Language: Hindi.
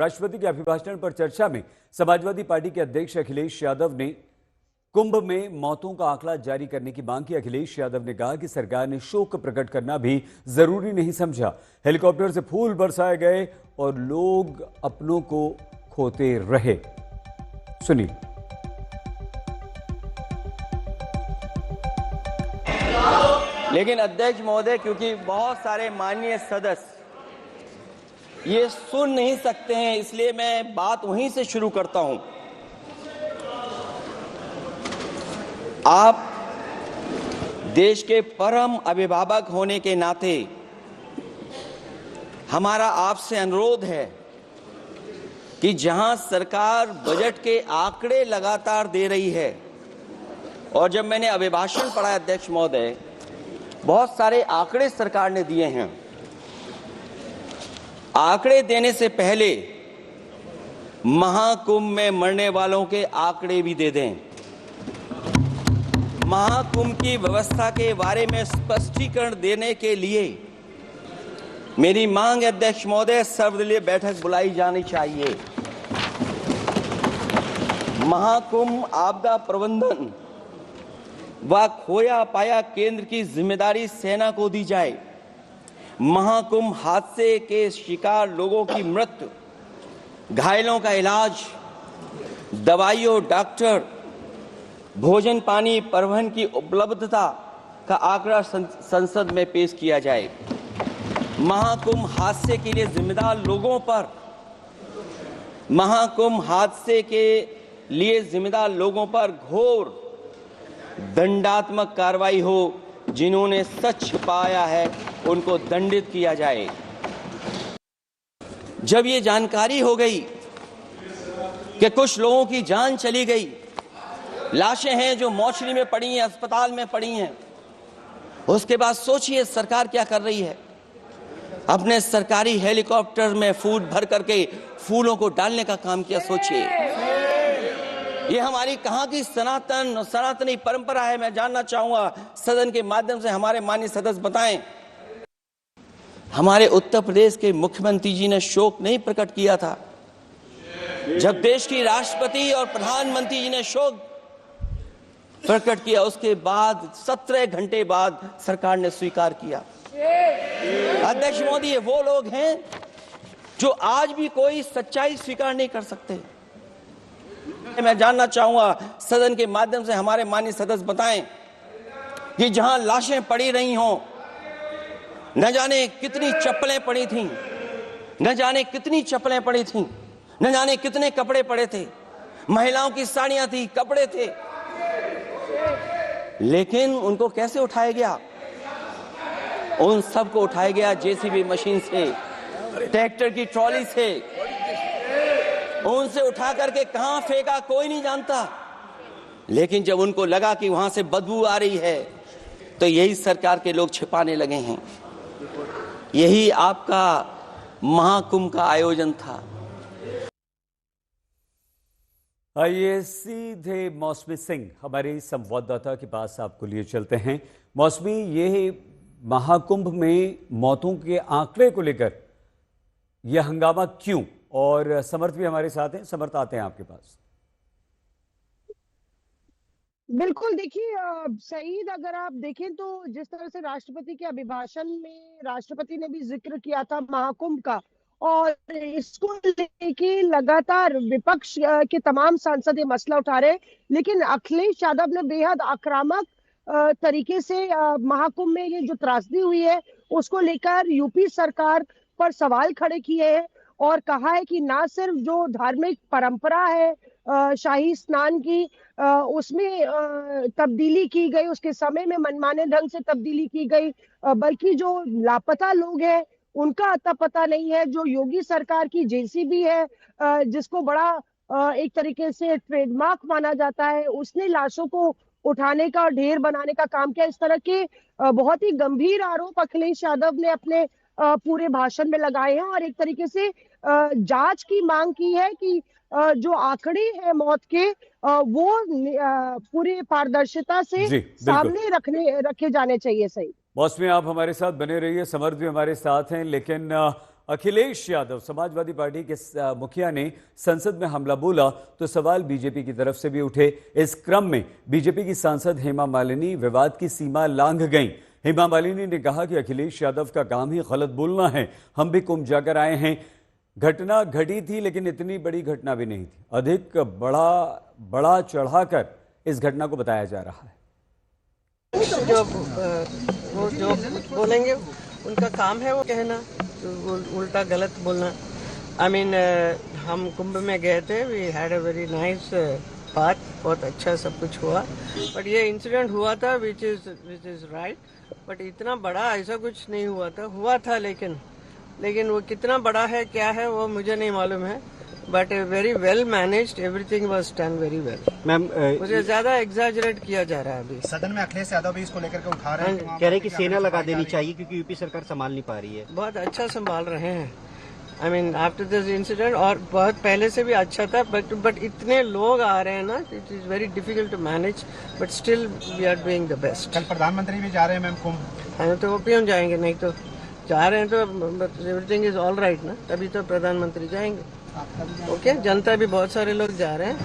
राष्ट्रपति के अभिभाषण पर चर्चा में समाजवादी पार्टी के अध्यक्ष अखिलेश यादव ने कुंभ में मौतों का आंकड़ा जारी करने की मांग की। अखिलेश यादव ने कहा कि सरकार ने शोक प्रकट करना भी जरूरी नहीं समझा। हेलीकॉप्टर से फूल बरसाए गए और लोग अपनों को खोते रहे। सुनिए। लेकिन अध्यक्ष महोदय, क्योंकि बहुत सारे माननीय सदस्य ये सुन नहीं सकते हैं, इसलिए मैं बात वहीं से शुरू करता हूं। आप देश के परम अभिभावक होने के नाते हमारा आपसे अनुरोध है कि जहां सरकार बजट के आंकड़े लगातार दे रही है, और जब मैंने अभिभाषण पढ़ा अध्यक्ष महोदय, बहुत सारे आंकड़े सरकार ने दिए हैं। आंकड़े देने से पहले महाकुंभ में मरने वालों के आंकड़े भी दे दें। महाकुंभ की व्यवस्था के बारे में स्पष्टीकरण देने के लिए मेरी मांग है अध्यक्ष महोदय, सर्वदलीय बैठक बुलाई जानी चाहिए। महाकुंभ आपदा प्रबंधन व खोया पाया केंद्र की जिम्मेदारी सेना को दी जाए। महाकुंभ हादसे के शिकार लोगों की मृत्यु, घायलों का इलाज, दवाइयों, डॉक्टर, भोजन पानी, परिवहन की उपलब्धता का आंकड़ा संसद में पेश किया जाए। महाकुंभ हादसे के लिए जिम्मेदार लोगों पर, महाकुंभ हादसे के लिए जिम्मेदार लोगों पर घोर दंडात्मक कार्रवाई हो। जिन्होंने सच छिपाया है उनको दंडित किया जाए। जब ये जानकारी हो गई कि कुछ लोगों की जान चली गई, लाशें हैं जो मोर्चरी में पड़ी हैं, अस्पताल में पड़ी हैं, उसके बाद सोचिए सरकार क्या कर रही है। अपने सरकारी हेलीकॉप्टर में फूल भर करके फूलों को डालने का काम किया। सोचिए, ये हमारी कहां की सनातनी परंपरा है। मैं जानना चाहूंगा सदन के माध्यम से हमारे माननीय सदस्य बताएं, हमारे उत्तर प्रदेश के मुख्यमंत्री जी ने शोक नहीं प्रकट किया था? जब देश की राष्ट्रपति और प्रधानमंत्री जी ने शोक प्रकट किया, उसके बाद 17 घंटे बाद सरकार ने स्वीकार किया। अध्यक्ष मोदी, ये वो लोग हैं जो आज भी कोई सच्चाई स्वीकार नहीं कर सकते। मैं जानना चाहूंगा सदन के माध्यम से हमारे माननीय सदस्य बताएं कि जहां लाशें पड़ी रही हों, न जाने कितनी चप्पलें पड़ी थीं, न जाने कितनी चप्पलें पड़ी थीं, न जाने कितने कपड़े पड़े थे, महिलाओं की साड़ियां थी, कपड़े थे, लेकिन उनको कैसे उठाया गया? उन सबको उठाया गया जेसीबी मशीन से, ट्रैक्टर की ट्रॉली से। उनसे उठा करके कहां फेंका कोई नहीं जानता, लेकिन जब उनको लगा कि वहां से बदबू आ रही है, तो यही सरकार के लोग छिपाने लगे हैं। यही आपका महाकुंभ का आयोजन था। आइए सीधे मौसमी सिंह हमारे संवाददाता के पास आपको लिए चलते हैं। मौसमी, ये महाकुंभ में मौतों के आंकड़े को लेकर यह हंगामा क्यों? और समर्थ भी हमारे साथ हैं। समर्थ, आते हैं आपके पास। बिल्कुल, देखिए सईद, अगर आप देखें तो जिस तरह से राष्ट्रपति के अभिभाषण में राष्ट्रपति ने भी जिक्र किया था महाकुंभ का, और इसको लेके लगातार विपक्ष के तमाम सांसद ये मसला उठा रहे, लेकिन अखिलेश यादव ने बेहद आक्रामक तरीके से महाकुंभ में ये जो त्रासदी हुई है उसको लेकर यूपी सरकार पर सवाल खड़े किए हैं और कहा है कि ना सिर्फ जो धार्मिक परंपरा है शाही स्नान की, उसमें तब्दीली की गई, उसके समय में मनमाने ढंग से तब्दीली की गई, बल्कि जो लापता लोग हैं उनका अता पता नहीं है। जो योगी सरकार की जेसीबी है, जिसको बड़ा एक तरीके से ट्रेडमार्क माना जाता है, उसने लाशों को उठाने का और ढेर बनाने का काम किया। इस तरह के बहुत ही गंभीर आरोप अखिलेश यादव ने अपने पूरे भाषण में लगाए हैं और एक तरीके से जांच की मांग की है कि जो आंकड़े हैं मौत के वो पूरी पारदर्शिता से सामने रखे जाने चाहिए। सही मौसमी, आप हमारे साथ बने रहिए, समर्थ भी हमारे साथ हैं, लेकिन अखिलेश यादव समाजवादी पार्टी के मुखिया ने संसद में हमला बोला तो सवाल बीजेपी की तरफ से भी उठे। इस क्रम में बीजेपी की सांसद हेमा मालिनी विवाद की सीमा लांघ गईं। हेमा मालिनी ने कहा कि अखिलेश यादव का काम ही गलत बोलना है, हम भी कुंभ जाकर आए हैं। घटना घटी थी लेकिन इतनी बड़ी घटना भी नहीं थी। अधिक बड़ा चढ़ाकर इस घटना को बताया जा रहा है। वो जो बोलेंगे उनका काम है वो कहना, उल्टा गलत बोलना। आई मीन हम कुंभ में गए थे, we had a very nice बात, बहुत अच्छा सब कुछ हुआ। बट ये इंसिडेंट हुआ था विच इज राइट, बट इतना बड़ा ऐसा कुछ नहीं हुआ था लेकिन वो कितना बड़ा है क्या है वो मुझे नहीं मालूम है। But very well managed, everything was done very well. Ma'am मुझे ज्यादा एग्जैजरेट किया जा रहा है अभी। सदन में अखिलेश यादव भी इसको लेकर के उठा रहे हैं, कह रहे हैं कि सेना लगा देनी चाहिए क्योंकि यूपी सरकार संभाल नहीं पा रही है। बहुत अच्छा संभाल रहे हैं। I mean after this incident, और बहुत पहले से भी अच्छा था, बट इतने लोग आ रहे हैं ना, it is very difficult to manage, but still we are doing the best. कल प्रधानमंत्री भी जा रहे हैं मैम कुंभ, हाँ तो वो क्यों जाएंगे, नहीं तो जा रहे हैं तो एवरीथिंग इज ऑल राइट ना, तभी तो प्रधानमंत्री जाएंगे। ओके, जनता भी बहुत सारे लोग जा रहे हैं।